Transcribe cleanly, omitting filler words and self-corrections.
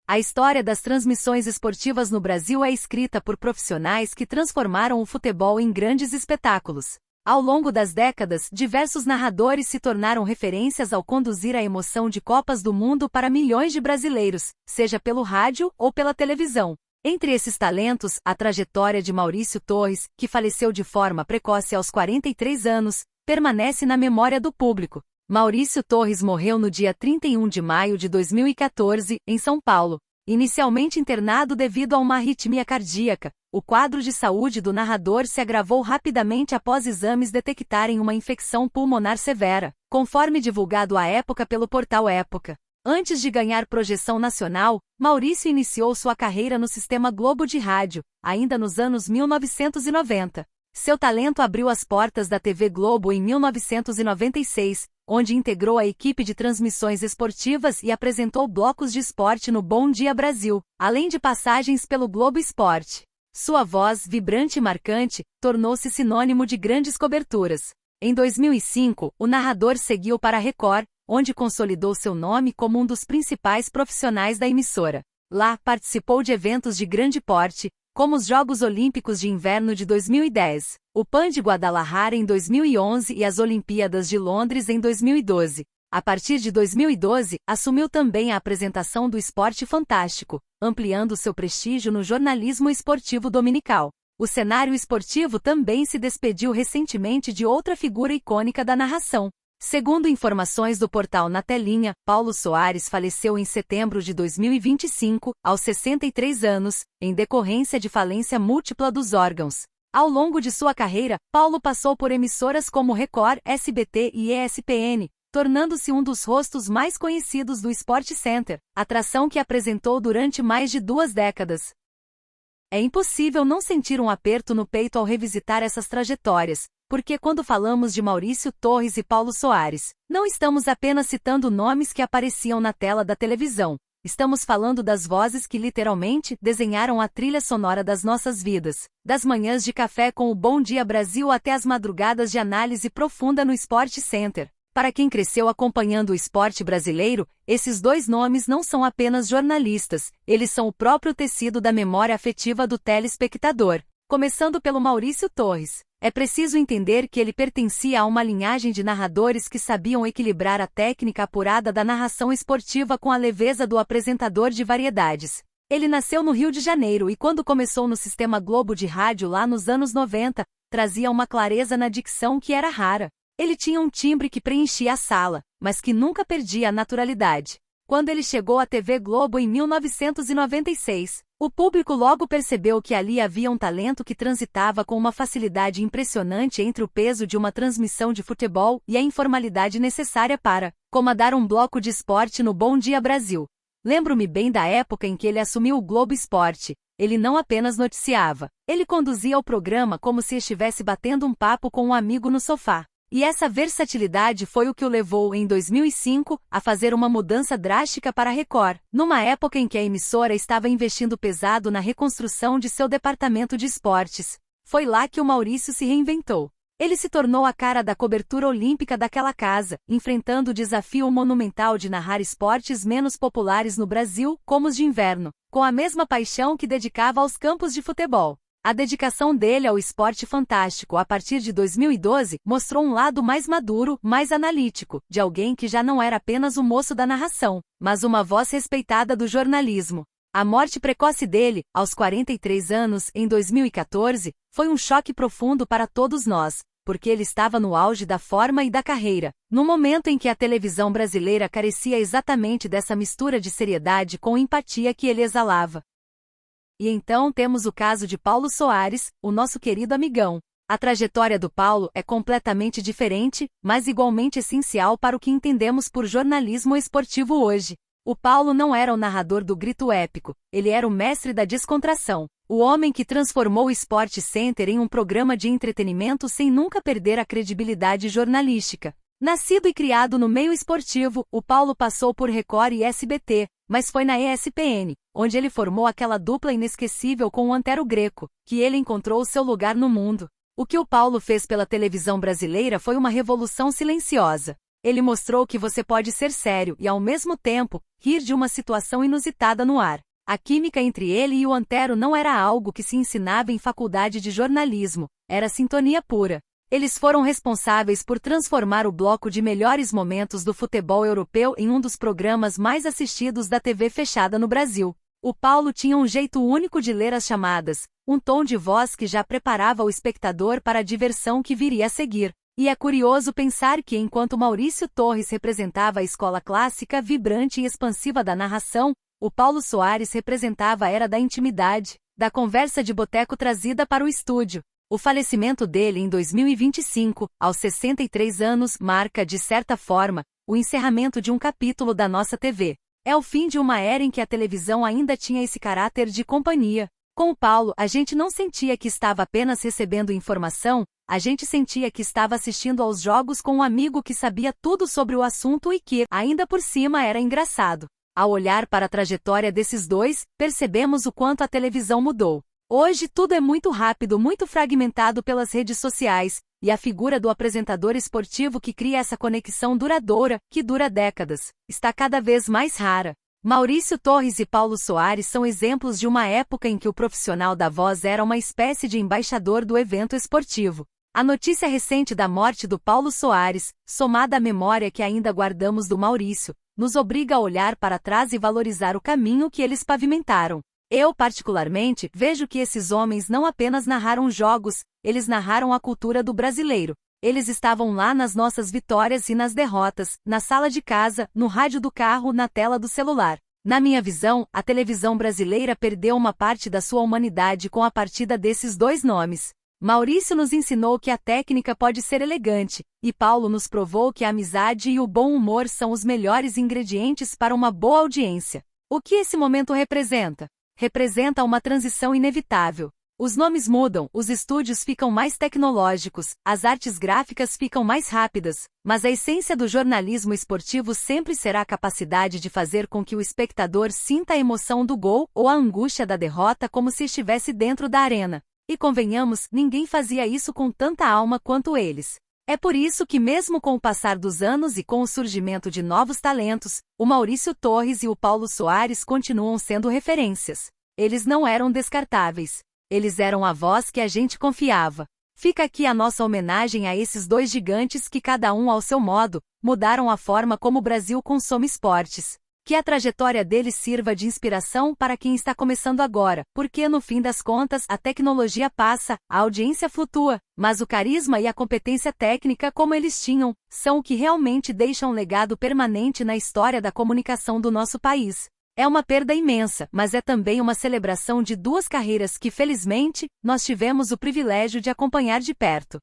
A história das transmissões esportivas no Brasil é escrita por profissionais que transformaram o futebol em grandes espetáculos. Ao longo das décadas, diversos narradores se tornaram referências ao conduzir a emoção de Copas do Mundo para milhões de brasileiros, seja pelo rádio ou pela televisão. Entre esses talentos, a trajetória de Maurício Torres, que faleceu de forma precoce aos 43 anos, permanece na memória do público. Maurício Torres morreu no dia 31 de maio de 2014, em São Paulo. Inicialmente internado devido a uma arritmia cardíaca, o quadro de saúde do narrador se agravou rapidamente após exames detectarem uma infecção pulmonar severa, conforme divulgado à época pelo portal Época. Antes de ganhar projeção nacional, Maurício iniciou sua carreira no Sistema Globo de rádio, ainda nos anos 1990. Seu talento abriu as portas da TV Globo em 1996, onde integrou a equipe de transmissões esportivas e apresentou blocos de esporte no Bom Dia Brasil, além de passagens pelo Globo Esporte. Sua voz, vibrante e marcante, tornou-se sinônimo de grandes coberturas. Em 2005, o narrador seguiu para a Record, onde consolidou seu nome como um dos principais profissionais da emissora. Lá, participou de eventos de grande porte, como os Jogos Olímpicos de Inverno de 2010, o PAN de Guadalajara em 2011 e as Olimpíadas de Londres em 2012. A partir de 2012, assumiu também a apresentação do Esporte Fantástico, ampliando seu prestígio no jornalismo esportivo dominical. O cenário esportivo também se despediu recentemente de outra figura icônica da narração. Segundo informações do portal Na Telinha, Paulo Soares faleceu em setembro de 2025, aos 63 anos, em decorrência de falência múltipla dos órgãos. Ao longo de sua carreira, Paulo passou por emissoras como Record, SBT e ESPN, tornando-se um dos rostos mais conhecidos do Sport Center, atração que apresentou durante mais de 2 décadas. É impossível não sentir um aperto no peito ao revisitar essas trajetórias, porque quando falamos de Maurício Torres e Paulo Soares, não estamos apenas citando nomes que apareciam na tela da televisão, estamos falando das vozes que literalmente desenharam a trilha sonora das nossas vidas, das manhãs de café com o Bom Dia Brasil até as madrugadas de análise profunda no Sport Center. Para quem cresceu acompanhando o esporte brasileiro, esses 2 nomes não são apenas jornalistas, eles são o próprio tecido da memória afetiva do telespectador. Começando pelo Maurício Torres, é preciso entender que ele pertencia a uma linhagem de narradores que sabiam equilibrar a técnica apurada da narração esportiva com a leveza do apresentador de variedades. Ele nasceu no Rio de Janeiro e quando começou no Sistema Globo de rádio lá nos anos 90, trazia uma clareza na dicção que era rara. Ele tinha um timbre que preenchia a sala, mas que nunca perdia a naturalidade. Quando ele chegou à TV Globo em 1996, o público logo percebeu que ali havia um talento que transitava com uma facilidade impressionante entre o peso de uma transmissão de futebol e a informalidade necessária para comandar um bloco de esporte no Bom Dia Brasil. Lembro-me bem da época em que ele assumiu o Globo Esporte. Ele não apenas noticiava, ele conduzia o programa como se estivesse batendo um papo com um amigo no sofá. E essa versatilidade foi o que o levou, em 2005, a fazer uma mudança drástica para a Record, numa época em que a emissora estava investindo pesado na reconstrução de seu departamento de esportes. Foi lá que o Maurício se reinventou. Ele se tornou a cara da cobertura olímpica daquela casa, enfrentando o desafio monumental de narrar esportes menos populares no Brasil, como os de inverno, com a mesma paixão que dedicava aos campos de futebol. A dedicação dele ao Esporte Fantástico a partir de 2012 mostrou um lado mais maduro, mais analítico, de alguém que já não era apenas o moço da narração, mas uma voz respeitada do jornalismo. A morte precoce dele, aos 43 anos, em 2014, foi um choque profundo para todos nós, porque ele estava no auge da forma e da carreira, no momento em que a televisão brasileira carecia exatamente dessa mistura de seriedade com empatia que ele exalava. E então temos o caso de Paulo Soares, o nosso querido amigão. A trajetória do Paulo é completamente diferente, mas igualmente essencial para o que entendemos por jornalismo esportivo hoje. O Paulo não era o narrador do grito épico, ele era o mestre da descontração, o homem que transformou o Sport Center em um programa de entretenimento sem nunca perder a credibilidade jornalística. Nascido e criado no meio esportivo, o Paulo passou por Record e SBT, mas foi na ESPN, onde ele formou aquela dupla inesquecível com o Antero Greco, que ele encontrou seu lugar no mundo. O que o Paulo fez pela televisão brasileira foi uma revolução silenciosa. Ele mostrou que você pode ser sério e, ao mesmo tempo, rir de uma situação inusitada no ar. A química entre ele e o Antero não era algo que se ensinava em faculdade de jornalismo, era sintonia pura. Eles foram responsáveis por transformar o bloco de melhores momentos do futebol europeu em um dos programas mais assistidos da TV fechada no Brasil. O Paulo tinha um jeito único de ler as chamadas, um tom de voz que já preparava o espectador para a diversão que viria a seguir. E é curioso pensar que enquanto Maurício Torres representava a escola clássica, vibrante e expansiva da narração, o Paulo Soares representava a era da intimidade, da conversa de boteco trazida para o estúdio. O falecimento dele em 2025, aos 63 anos, marca, de certa forma, o encerramento de um capítulo da nossa TV. É o fim de uma era em que a televisão ainda tinha esse caráter de companhia. Com o Paulo, a gente não sentia que estava apenas recebendo informação, a gente sentia que estava assistindo aos jogos com um amigo que sabia tudo sobre o assunto e que, ainda por cima, era engraçado. Ao olhar para a trajetória desses dois, percebemos o quanto a televisão mudou. Hoje tudo é muito rápido, muito fragmentado pelas redes sociais, e a figura do apresentador esportivo que cria essa conexão duradoura, que dura décadas, está cada vez mais rara. Maurício Torres e Paulo Soares são exemplos de uma época em que o profissional da voz era uma espécie de embaixador do evento esportivo. A notícia recente da morte do Paulo Soares, somada à memória que ainda guardamos do Maurício, nos obriga a olhar para trás e valorizar o caminho que eles pavimentaram. Eu, particularmente, vejo que esses homens não apenas narraram jogos, eles narraram a cultura do brasileiro. Eles estavam lá nas nossas vitórias e nas derrotas, na sala de casa, no rádio do carro, na tela do celular. Na minha visão, a televisão brasileira perdeu uma parte da sua humanidade com a partida desses dois nomes. Maurício nos ensinou que a técnica pode ser elegante, e Paulo nos provou que a amizade e o bom humor são os melhores ingredientes para uma boa audiência. O que esse momento representa? Representa uma transição inevitável. Os nomes mudam, os estúdios ficam mais tecnológicos, as artes gráficas ficam mais rápidas, mas a essência do jornalismo esportivo sempre será a capacidade de fazer com que o espectador sinta a emoção do gol ou a angústia da derrota como se estivesse dentro da arena. E convenhamos, ninguém fazia isso com tanta alma quanto eles. É por isso que, mesmo com o passar dos anos e com o surgimento de novos talentos, o Maurício Torres e o Paulo Soares continuam sendo referências. Eles não eram descartáveis. Eles eram a voz que a gente confiava. Fica aqui a nossa homenagem a esses dois gigantes que, cada um ao seu modo, mudaram a forma como o Brasil consome esportes. Que a trajetória deles sirva de inspiração para quem está começando agora, porque no fim das contas a tecnologia passa, a audiência flutua, mas o carisma e a competência técnica como eles tinham, são o que realmente deixam um legado permanente na história da comunicação do nosso país. É uma perda imensa, mas é também uma celebração de duas carreiras que, felizmente, nós tivemos o privilégio de acompanhar de perto.